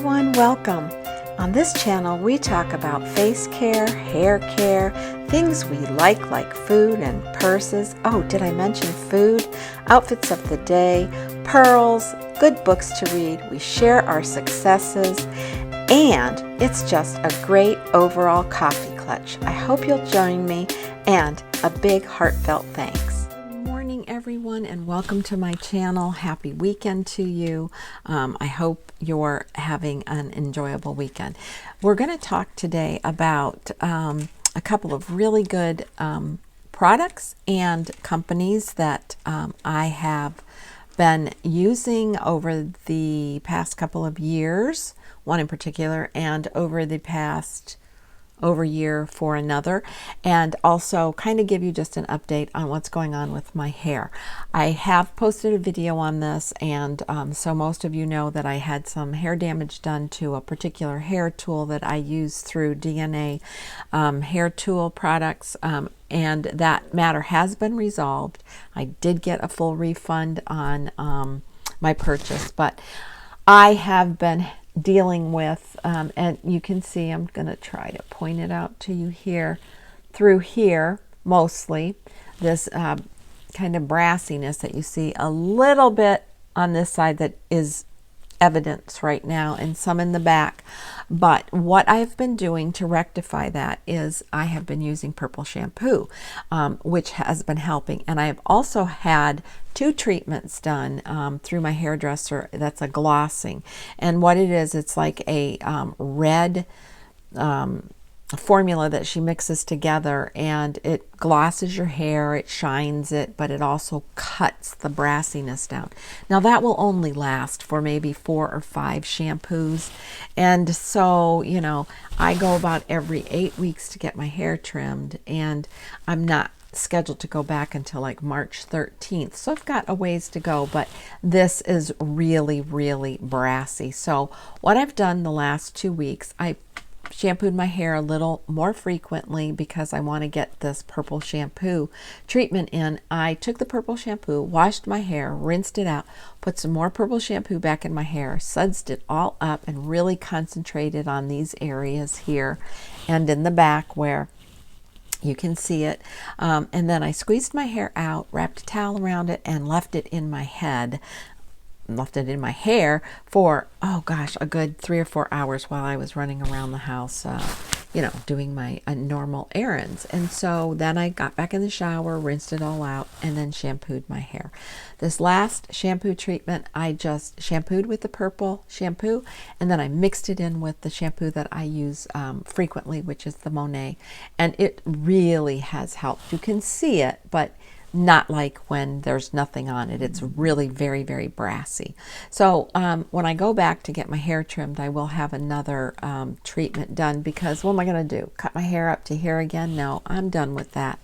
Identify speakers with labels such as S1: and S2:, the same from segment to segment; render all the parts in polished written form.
S1: everyone, welcome. On this channel we talk about face care, hair care, things we like food and purses. Oh, did I mention food? Outfits of the day, pearls, good books to read. We share our successes, and it's just a great overall coffee clutch. I hope you'll join me, and a big heartfelt thanks. Good morning, everyone, and welcome to my channel. Happy weekend to you. I hope you're having an enjoyable weekend. We're going to talk today about a couple of really good products and companies that I have been using over the past couple of years, one in particular, and over the past year for another, and also kind of give you just an update on what's going on with my hair. I have posted a video on this, and so most of you know that I had some hair damage done to a particular hair tool that I use through DNA hair tool products, and that matter has been resolved. I did get a full refund on my purchase, but I have been dealing with, and you can see, I'm going to try to point it out to you here, through here mostly, this kind of brassiness that you see a little bit on this side that is evidence right now, and some in the back. But what I've been doing to rectify that is I have been using purple shampoo, which has been helping. And I have also had 2 treatments done through my hairdresser. That's a glossing. And what it is, it's like a red formula that she mixes together, and it glosses your hair, it shines it, but it also cuts the brassiness down. Now that will only last for maybe 4 or 5 shampoos, and so, you know, I go about every 8 weeks to get my hair trimmed, and I'm not scheduled to go back until like March 13th, so I've got a ways to go, but this is really brassy. So what I've done the last 2 weeks, I shampooed my hair a little more frequently because I want to get this purple shampoo treatment in. I took the purple shampoo, washed my hair, rinsed it out, put some more purple shampoo back in my hair, sudsed it all up, and really concentrated on these areas here and in the back where you can see it. And then I squeezed my hair out, wrapped a towel around it, and left it in my head. Left it in my hair for, oh gosh, a good 3 or 4 hours while I was running around the house, you know, doing my normal errands. And so then I got back in the shower, rinsed it all out, and then shampooed my hair. This last shampoo treatment, I just shampooed with the purple shampoo, and then I mixed it in with the shampoo that I use frequently, which is the Monet, and it really has helped. You can see it, but not like when there's nothing on it. It's really very brassy. So when I go back to get my hair trimmed, I will have another treatment done, because what am I going to do? Cut my hair up to here again? No, I'm done with that.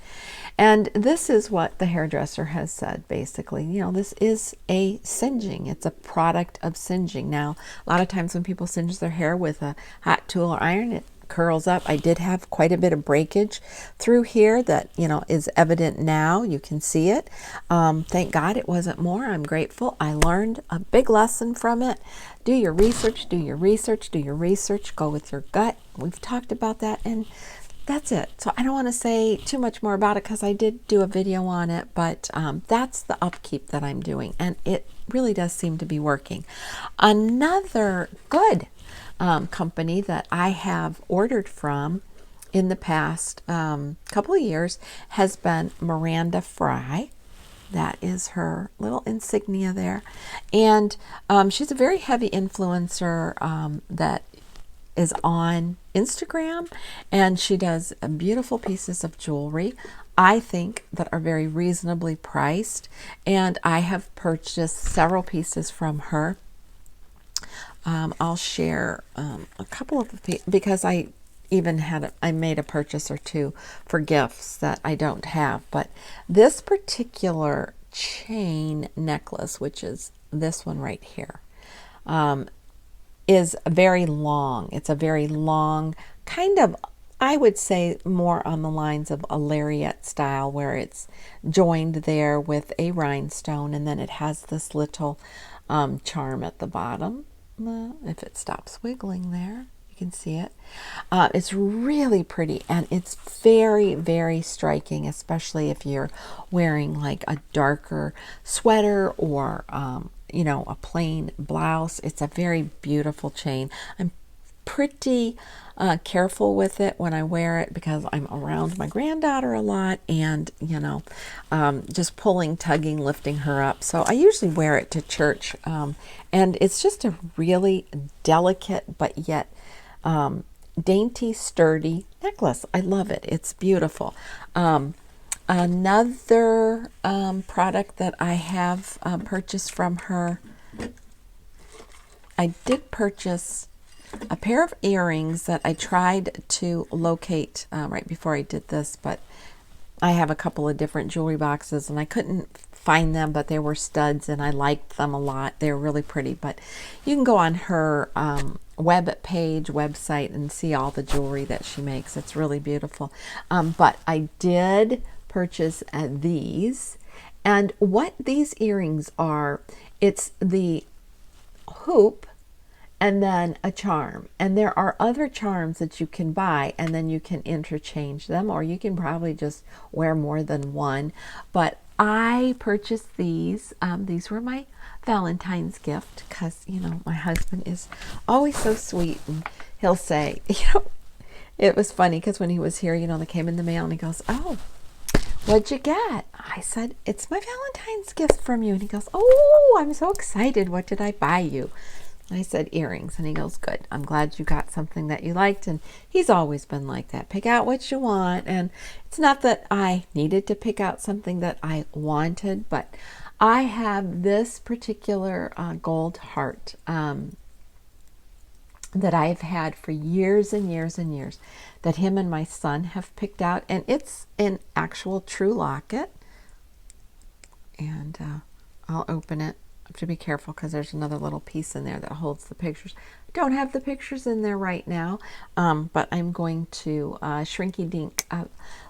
S1: And this is what the hairdresser has said, basically. You know, this is a singeing. It's a product of singeing. Now, a lot of times when people singe their hair with a hot tool or iron, it curls up. I did have quite a bit of breakage through here that, you know, is evident now. You can see it. Thank God it wasn't more. I'm grateful. I learned a big lesson from it. Do your research, do your research, do your research. Go with your gut. We've talked about that, and that's it. So I don't want to say too much more about it because I did do a video on it, but that's the upkeep that I'm doing, and it really does seem to be working. Another good company that I have ordered from in the past couple of years has been Miranda Frye. That is her little insignia there, and she's a very heavy influencer that is on Instagram, and she does beautiful pieces of jewelry, I think, that are very reasonably priced, and I have purchased several pieces from her. I'll share a couple of because I even I made a purchase or 2 for gifts that I don't have. But this particular chain necklace, which is this one right here, is very long. It's a very long, kind of, I would say, more on the lines of a lariat style, where it's joined there with a rhinestone, and then it has this little charm at the bottom. If it stops wiggling there, you can see it. It's really pretty, and it's very, very striking, especially if you're wearing like a darker sweater or a plain blouse. It's a very beautiful chain. I'm pretty careful with it when I wear it because I'm around my granddaughter a lot, and just pulling, tugging, lifting her up. So I usually wear it to church, and it's just a really delicate but yet dainty, sturdy necklace. I love it. It's beautiful. Another product that I have purchased from her, I did purchase a pair of earrings that I tried to locate right before I did this, but I have a couple of different jewelry boxes and I couldn't find them, but they were studs and I liked them a lot. They're really pretty, but you can go on her website and see all the jewelry that she makes. It's really beautiful. But I did purchase these, and what these earrings are, it's the hoop and then a charm, and there are other charms that you can buy and then you can interchange them, or you can probably just wear more than one. But I purchased these. These were my Valentine's gift because my husband is always so sweet, and he'll say, it was funny because when he was here, they came in the mail and he goes, "Oh, what'd you get?" I said, "It's my Valentine's gift from you." And he goes, "Oh, I'm so excited. What did I buy you?" I said, "Earrings." And he goes, "Good. I'm glad you got something that you liked." And he's always been like that. Pick out what you want. And it's not that I needed to pick out something that I wanted, but I have this particular gold heart that I've had for years and years and years, that him and my son have picked out. And it's an actual true locket. And I'll open it. I have to be careful because there's another little piece in there that holds the pictures. I don't have the pictures in there right now, but I'm going to shrinky dink a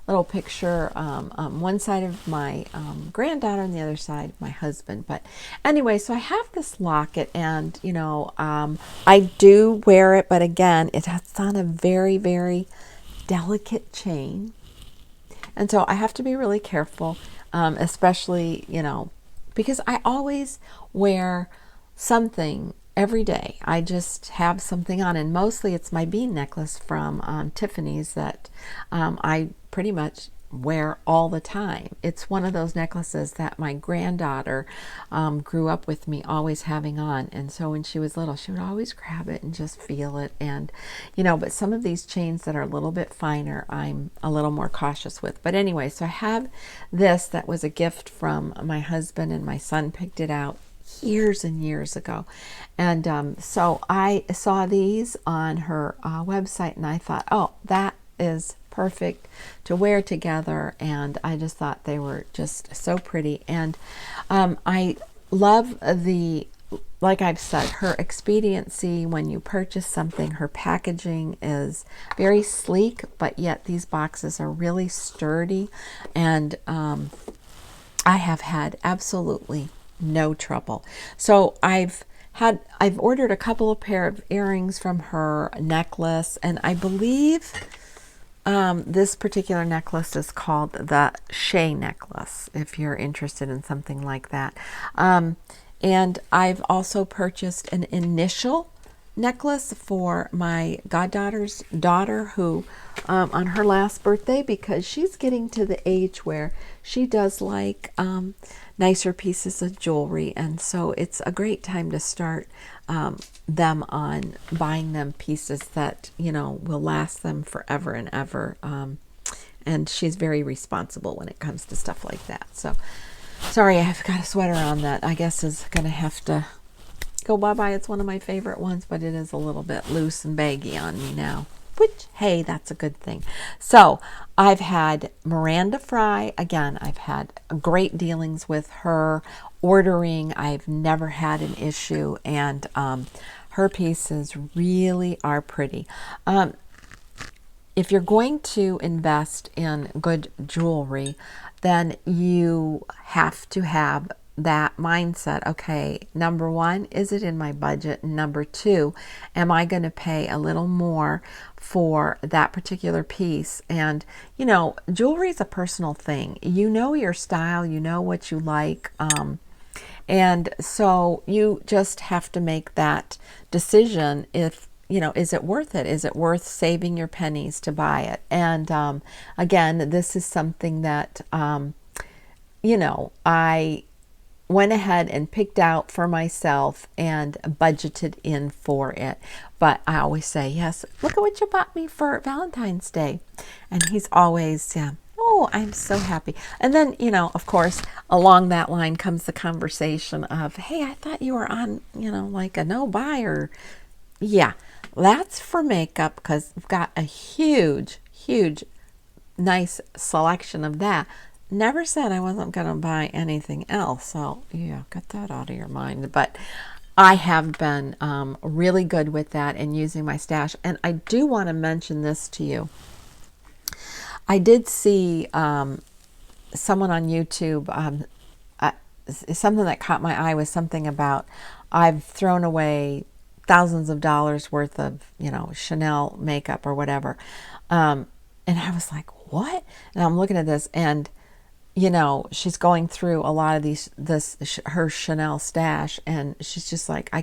S1: little picture, one side of my granddaughter and the other side my husband. But anyway, so I have this locket, and I do wear it, but again, it's on a very, very delicate chain, and so I have to be really careful, especially because I always wear something every day. I just have something on, and mostly it's my bean necklace from Tiffany's that I pretty much wear all the time. It's one of those necklaces that my granddaughter grew up with me always having on, and so when she was little, she would always grab it and just feel it. And but some of these chains that are a little bit finer, I'm a little more cautious with. But anyway, so I have this that was a gift from my husband, and my son picked it out years and years ago. And so I saw these on her website, and I thought, oh, that is perfect to wear together, and I just thought they were just so pretty. And I love like I've said, her expediency when you purchase something. Her packaging is very sleek, but yet these boxes are really sturdy, and I have had absolutely no trouble. So I've ordered a couple of pair of earrings from her, necklace, and I believe this particular necklace is called the Shea necklace, if you're interested in something like that. And I've also purchased an initial necklace for my goddaughter's daughter, who on her last birthday, because she's getting to the age where she does like nicer pieces of jewelry, and so it's a great time to start them on buying them pieces that will last them forever and ever. And she's very responsible when it comes to stuff like that. So sorry, I've got a sweater on that I guess is gonna have to go bye-bye. It's one of my favorite ones, but it is a little bit loose and baggy on me now, which, hey, that's a good thing. So I've had Miranda Frye. Again, I've had great dealings with her ordering. I've never had an issue, and her pieces really are pretty. If you're going to invest in good jewelry, then you have to have that mindset. Okay, number one, is it in my budget? Number two, am I going to pay a little more for that particular piece? And jewelry is a personal thing. You know your style, you know what you like, and so you just have to make that decision. If is it worth it? Is it worth saving your pennies to buy it? And again, this is something that I went ahead and picked out for myself and budgeted in for it. But I always say, yes, look at what you bought me for Valentine's Day. And he's always, yeah, oh, I'm so happy. And then, of course, along that line comes the conversation of, hey, I thought you were on, like a no buy, or yeah, that's for makeup, because we've got a huge, nice selection of that. Never said I wasn't going to buy anything else. So, yeah, get that out of your mind. But I have been really good with that and using my stash. And I do want to mention this to you. I did see someone on YouTube, something that caught my eye was something about, I've thrown away thousands of dollars worth of, Chanel makeup or whatever. And I was like, what? And I'm looking at this, and she's going through a lot of her Chanel stash, and she's just like,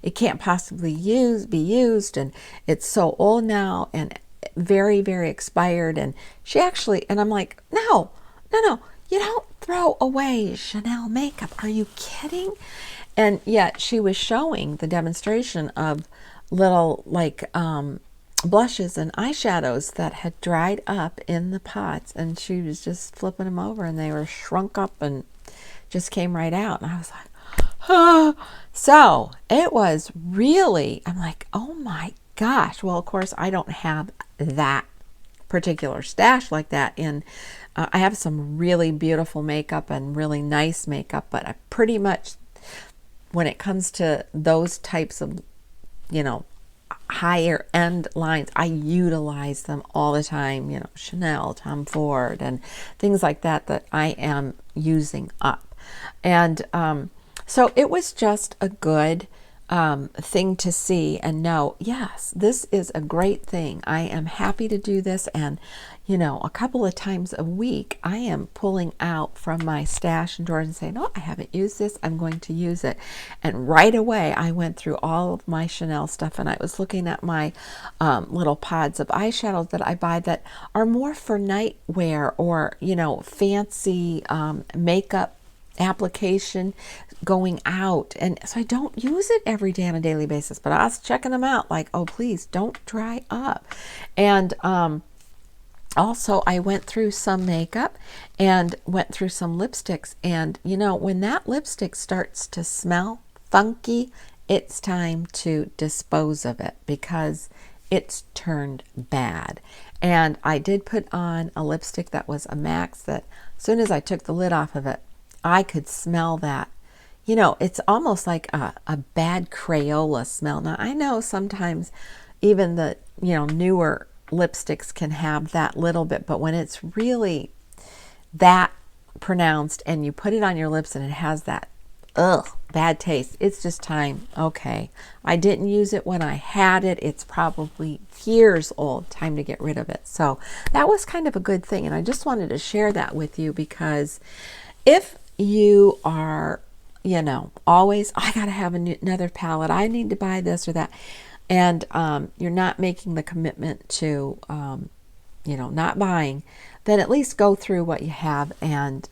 S1: it can't possibly be used, and it's so old now and very, very expired. And she actually, and I'm like, no, you don't throw away Chanel makeup. Are you kidding? And yet she was showing the demonstration of little blushes and eyeshadows that had dried up in the pots, and she was just flipping them over, and they were shrunk up and just came right out. And I was like, oh. So it was really, I'm like, oh my gosh. Well, of course, I don't have that particular stash like that. And I have some really beautiful makeup and really nice makeup, but I pretty much, when it comes to those types of, higher end lines, I utilize them all the time, Chanel, Tom Ford, and things like that I am using up. And so it was just a good thing to see and know, yes, this is a great thing. I am happy to do this. And, a couple of times a week, I am pulling out from my stash and drawers and saying, oh, I haven't used this. I'm going to use it. And right away, I went through all of my Chanel stuff, and I was looking at my little pods of eyeshadows that I buy that are more for night wear or, fancy makeup application going out. And so I don't use it every day on a daily basis, but I was checking them out like, oh, please don't dry up. And also, I went through some makeup and went through some lipsticks. And, when that lipstick starts to smell funky, it's time to dispose of it because it's turned bad. And I did put on a lipstick that was a Max that as soon as I took the lid off of it, I could smell that. It's almost like a bad Crayola smell. Now, I know sometimes even the, newer lipsticks can have that little bit, but when it's really that pronounced and you put it on your lips and it has that bad taste, it's just time. Okay, I didn't use it when I had it. It's probably years old. Time to get rid of it. So that was kind of a good thing, and I just wanted to share that with you because if you are, always, I gotta have another palette, I need to buy this or that, and you're not making the commitment to, not buying, then at least go through what you have and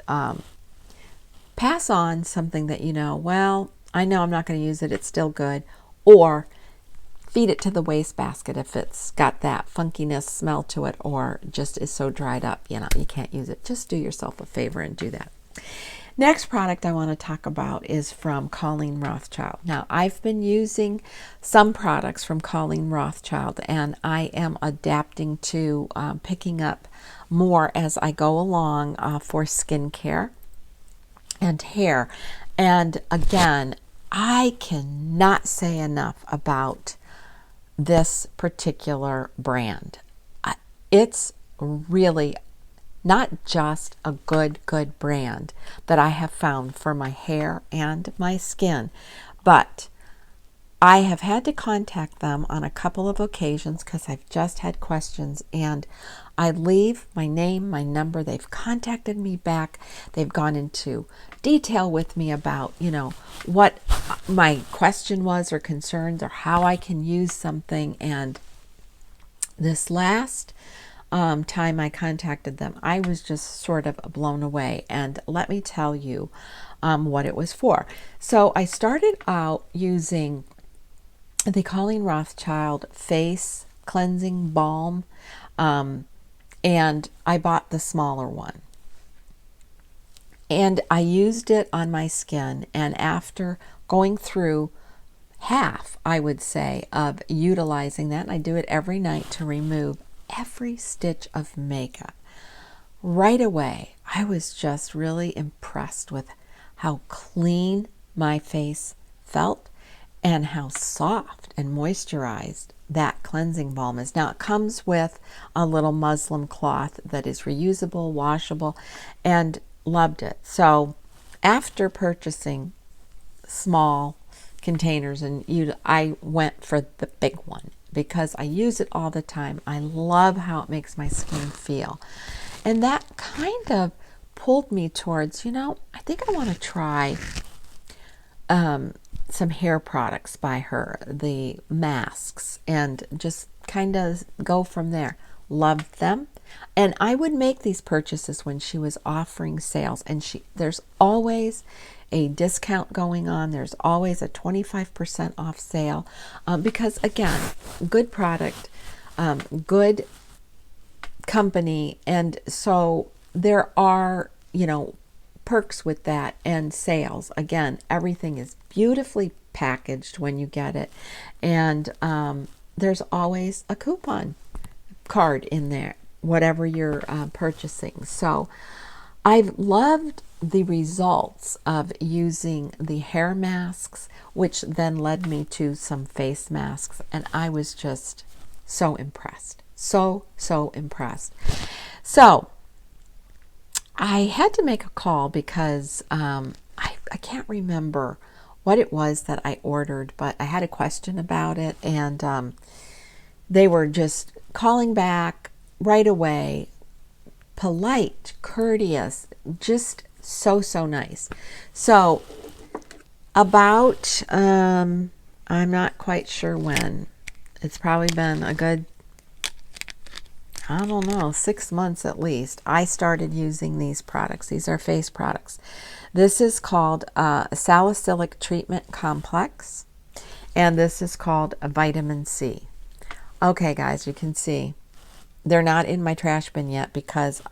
S1: pass on something that well, I know I'm not going to use it, it's still good, or feed it to the wastebasket if it's got that funkiness smell to it or just is so dried up, you can't use it. Just do yourself a favor and do that. Next product I want to talk about is from Colleen Rothchild. Now, I've been using some products from Colleen Rothchild, and I am adapting to picking up more as I go along for skincare and hair. And again, I cannot say enough about this particular brand. It's really not just a good brand that I have found for my hair and my skin, but I have had to contact them on a couple of occasions because I've just had questions, and I leave my name, my number. They've contacted me back. They've gone into detail with me about, what my question was or concerns or how I can use something. And this last time I contacted them, I was just sort of blown away. And let me tell you what it was for. So I started out using the Colleen Rothchild face cleansing balm, and I bought the smaller one. And I used it on my skin, and after going through half, I would say, of utilizing that, and I do it every night to remove every stitch of makeup, right away, I was just really impressed with how clean my face felt and how soft and moisturized that cleansing balm is. Now, it comes with a little muslin cloth that is reusable, washable, and loved it. So after purchasing small containers, and I went for the big one because I use it all the time. I love how it makes my skin feel. And that kind of pulled me towards, I think I want to try some hair products by her, the masks, and just kind of go from there. Loved them. And I would make these purchases when she was offering sales, and there's always a discount going on. There's always a 25% off sale because, again, good product, good company, and so there are, perks with that and sales. Again, everything is beautifully packaged when you get it, and there's always a coupon card in there, whatever you're purchasing. So I've loved the results of using the hair masks, which then led me to some face masks, and I was just so impressed. So impressed. So I had to make a call because I can't remember what it was that I ordered, but I had a question about it, and they were just calling back right away, polite, courteous, just so nice. So about, I'm not quite sure when, it's probably been a good, I don't know, 6 months at least, I started using these products. These are face products. This is called a Salicylic Treatment Complex, and this is called a Vitamin C. Okay, guys, you can see they're not in my trash bin yet because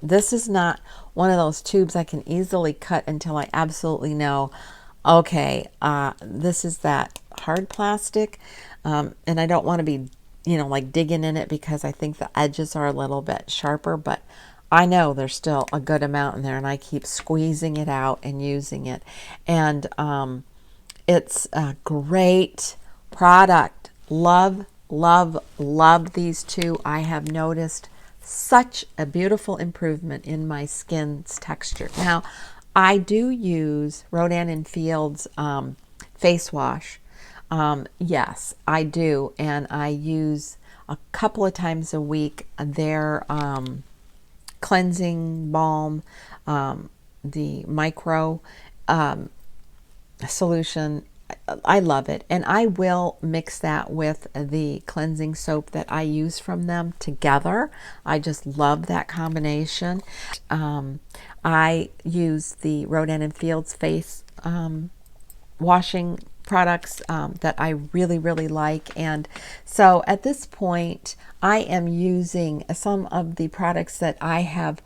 S1: this is not one of those tubes I can easily cut until I absolutely know, okay, this is that hard plastic, and I don't want to be like digging in it because I think the edges are a little bit sharper, but I know there's still a good amount in there, and I keep squeezing it out and using it. And it's a great product. Love these two. I have noticed such a beautiful improvement in my skin's texture. Now, I do use Rodan & Field's face wash. Yes, I do, and I use a couple of times a week their cleansing balm, the micro solution. I love it, and I will mix that with the cleansing soap that I use from them together. I just love that combination. I use the Rodan & Field's face washing products that I really like, and so at this point I am using some of the products that I have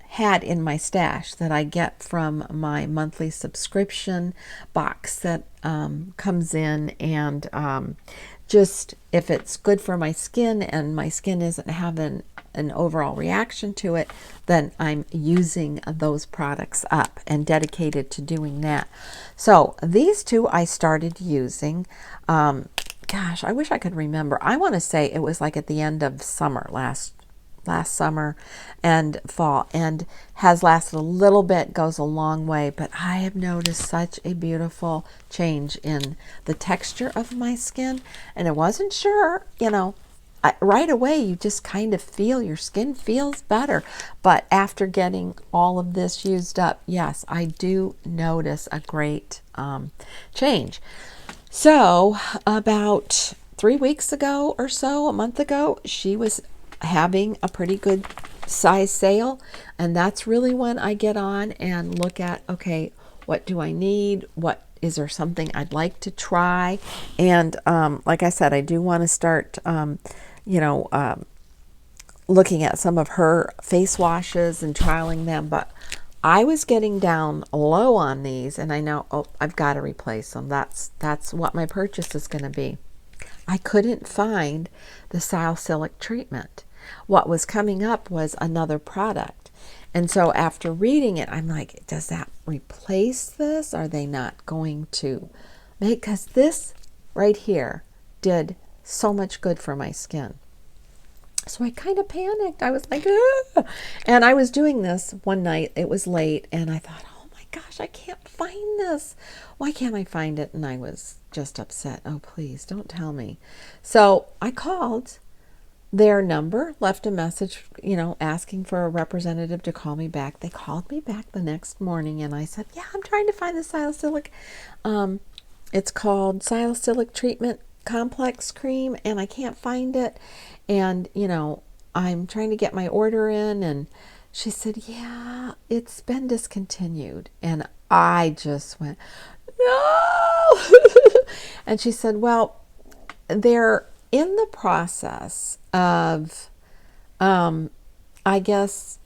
S1: had in my stash that I get from my monthly subscription box that comes in, and just if it's good for my skin and my skin isn't having an overall reaction to it, then I'm using those products up and dedicated to doing that. So these two I started using, gosh, I wish I could remember. I want to say it was like at the end of summer last last summer and fall, and has lasted a little bit, goes a long way. But I have noticed such a beautiful change in the texture of my skin, and I wasn't sure, right away you just kind of feel your skin feels better. But after getting all of this used up, yes, I do notice a great change. So about 3 weeks ago or so, a month ago, she was having a pretty good size sale, and that's really when I get on and look at, okay, what do I need? What is there something I'd like to try? And like I said, I do want to start looking at some of her face washes and trialing them, but I was getting down low on these, and I know, I've got to replace them. That's what my purchase is going to be. I couldn't find the salicylic treatment. What was coming up was another product. And so after reading it, I'm like, does that replace this? Are they not going to make, because this right here did so much good for my skin. So I kind of panicked. I was like, ah! And I was doing this one night. It was late, and I thought, oh my gosh, I can't find this. Why can't I find it? And I was just upset. Oh, please don't tell me. So I called their number, left a message, asking for a representative to call me back. They called me back the next morning, and I said, yeah, I'm trying to find the salicylic. It's called salicylic treatment complex cream, and I can't find it. And, I'm trying to get my order in. And she said, yeah, it's been discontinued. And I just went, no. And she said, well, they're in the process of, I guess,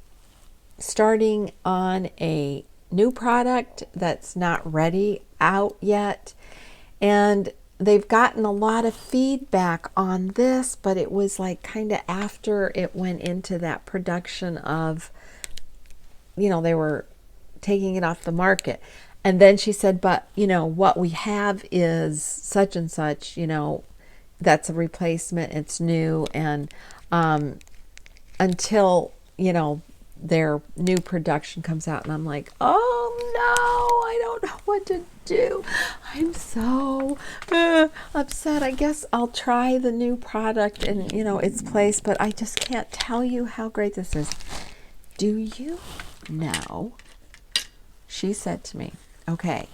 S1: starting on a new product that's not ready out yet. And they've gotten a lot of feedback on this, but it was like kind of after it went into that production of, they were taking it off the market. And then she said, but, what we have is such and such, that's a replacement, it's new. And until, their new production comes out. And I'm like, oh no, I don't know what to do. I'm so upset. I guess I'll try the new product in, its place, but I just can't tell you how great this is. Do you know? She said to me, okay,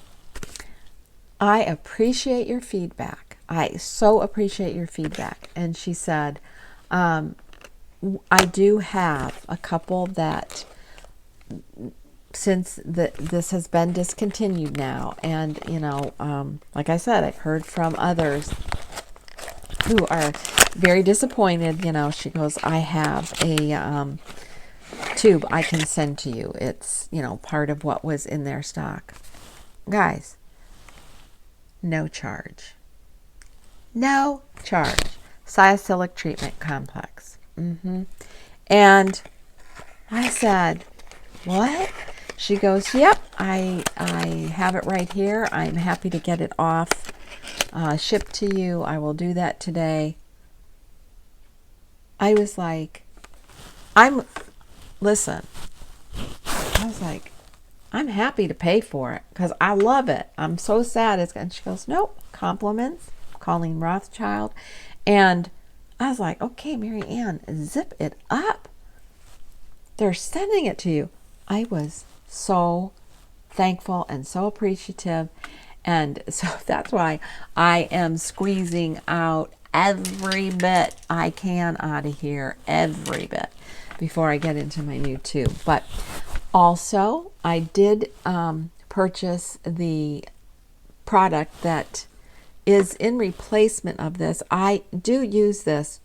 S1: I appreciate your feedback. I so appreciate your feedback. And she said, I do have a couple that, since this has been discontinued now, and like I said, I've heard from others who are very disappointed. She goes, I have a tube I can send to you. It's part of what was in their stock. Guys, no charge. No charge. Salicylic treatment complex. And I said, what? She goes, yep, I have it right here. I'm happy to get it off, shipped to you. I will do that today. I was like, listen, I was like, I'm happy to pay for it because I love it. I'm so sad. And she goes, nope, compliments, Colleen Rothchild. And I was like, okay, Mary Ann, zip it up. They're sending it to you. I was so thankful and so appreciative. And so that's why I am squeezing out every bit I can out of here, every bit, before I get into my new tube. But also, I did purchase the product that is in replacement of this. I do use this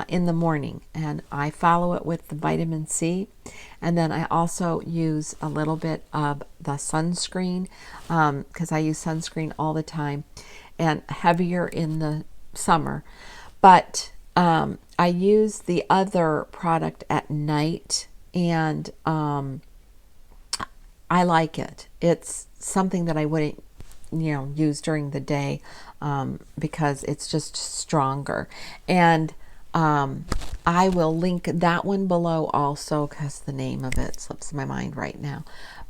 S1: in the morning, and I follow it with the vitamin C, and then I also use a little bit of the sunscreen because I use sunscreen all the time, and heavier in the summer. But I use the other product at night, and I like it. It's something that I wouldn't use during the day because it's just stronger. And I will link that one below also, because the name of it slips my mind right now.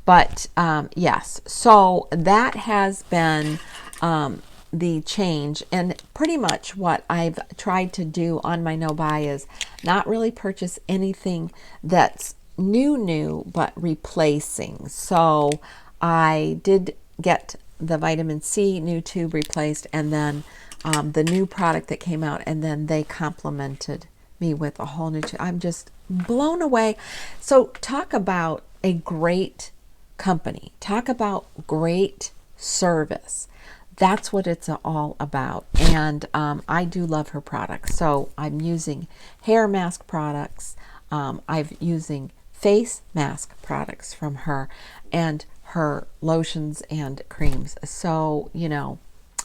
S1: But yes, so that has been the change. And pretty much what I've tried to do on my no buy is not really purchase anything that's new, but replacing. So I did get the vitamin C new tube replaced, and then the new product that came out, and then they complimented me with a whole new tube. I'm just blown away. So talk about a great company. Talk about great service. That's what it's all about. And I do love her products. So I'm using hair mask products. I'm using face mask products from her, and her lotions and creams. So, you know,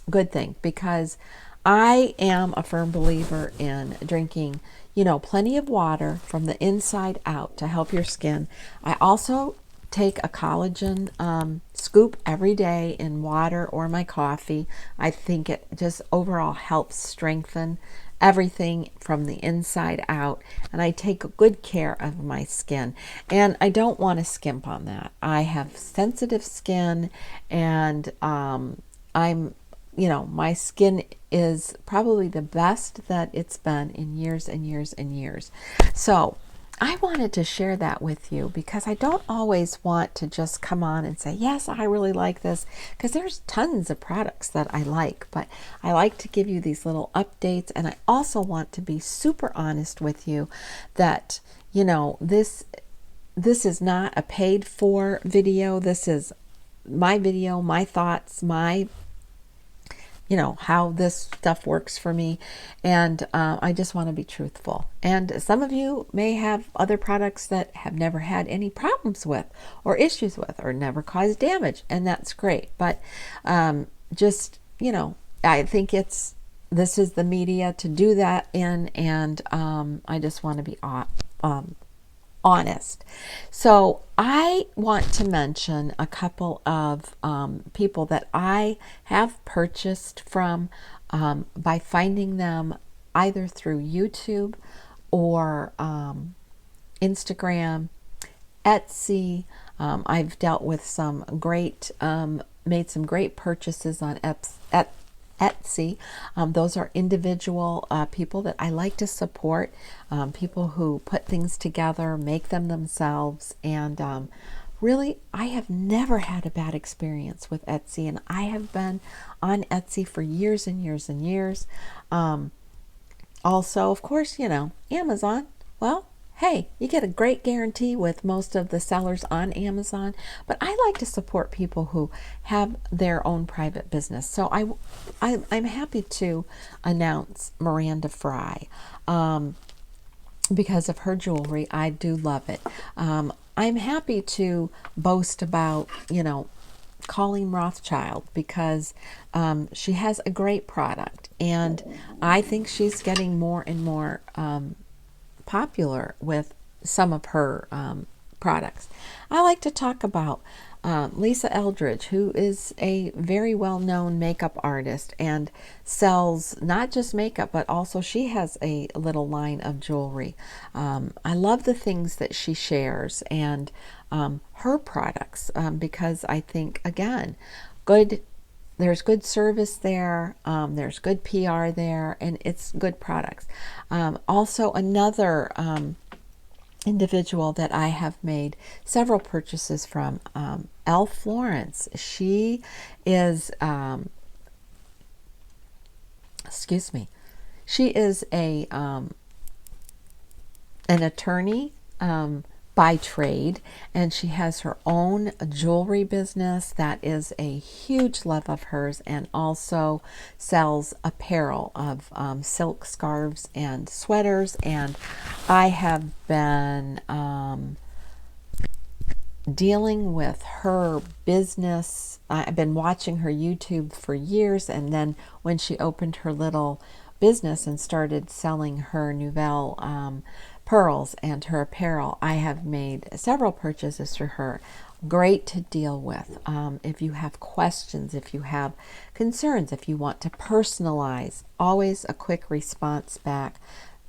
S1: good thing, because I am a firm believer in drinking, you know, plenty of water from the inside out to help your skin. I also take a collagen scoop every day in water or my coffee. I think it just overall helps strengthen everything from the inside out, and I take good care of my skin, and I don't want to skimp on that. I have sensitive skin, and I'm, you know, my skin is probably the best that it's been in years and years and years. So I wanted to share that with you, because I don't always want to just come on and say, yes, I really like this, because there's tons of products that I like, but I like to give you these little updates. And I also want to be super honest with you that, you know, this is not a paid for video. This is my video, my thoughts, my, you know, how this stuff works for me. And I just want to be truthful. And some of you may have other products that have never had any problems with or issues with or never caused damage, and that's great. But just, you know, I think this is the media to do that in, and I just want to be honest. So I want to mention a couple of people that I have purchased from by finding them either through YouTube or Instagram, Etsy. I've dealt with some great, made some great purchases on Etsy. Those are individual people that I like to support, people who put things together, make them themselves, and really, I have never had a bad experience with Etsy, and I have been on Etsy for years and years and years. Also, of course, you know, Amazon. Well, hey, you get a great guarantee with most of the sellers on Amazon, but I like to support people who have their own private business. So I'm happy to announce Miranda Frye because of her jewelry. I do love it. I'm happy to boast about, you know, Colleen Rothchild, because she has a great product, and I think she's getting more and more popular with some of her products. I like to talk about Lisa Eldridge, who is a very well-known makeup artist and sells not just makeup, but also she has a little line of jewelry. I love the things that she shares and her products, because I think, again, there's good service there, there's good PR there, and it's good products. Also, another individual that I have made several purchases from, Elle Florence. She is, she is an attorney by trade, and she has her own jewelry business that is a huge love of hers, and also sells apparel of silk scarves and sweaters. And I have been dealing with her business. I've been watching her YouTube for years, and then when she opened her little business and started selling her Nouvelle pearls and her apparel, I have made several purchases through her. Great to deal with. If you have questions, if you have concerns, if you want to personalize, always a quick response back.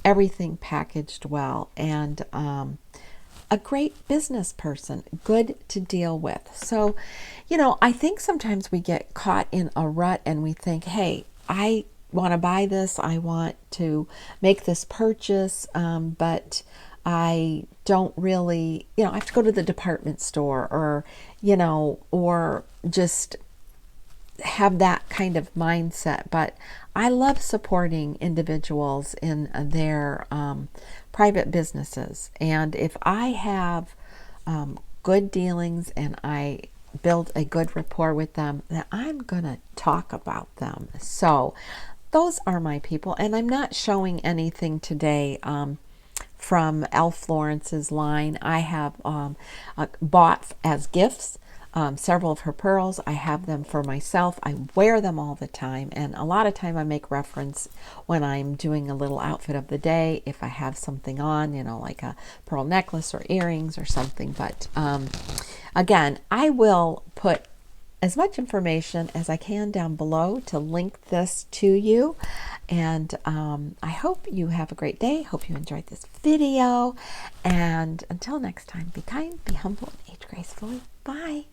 S1: everything packaged well, and a great business person, good to deal with. So, I think sometimes we get caught in a rut and we think, hey, I want to buy this, I want to make this purchase, but I don't really, I have to go to the department store, or just have that kind of mindset. But I love supporting individuals in their private businesses. And if I have good dealings and I build a good rapport with them, then I'm going to talk about them. So those are my people. And I'm not showing anything today from Elle Florence's line. I have bought as gifts several of her pearls. I have them for myself. I wear them all the time, and a lot of time I make reference when I'm doing a little outfit of the day, if I have something on, like a pearl necklace or earrings or something. But again, I will put as much information as I can down below to link this to you. And I hope you have a great day. Hope you enjoyed this video. And until next time, be kind, be humble, and age gracefully. Bye.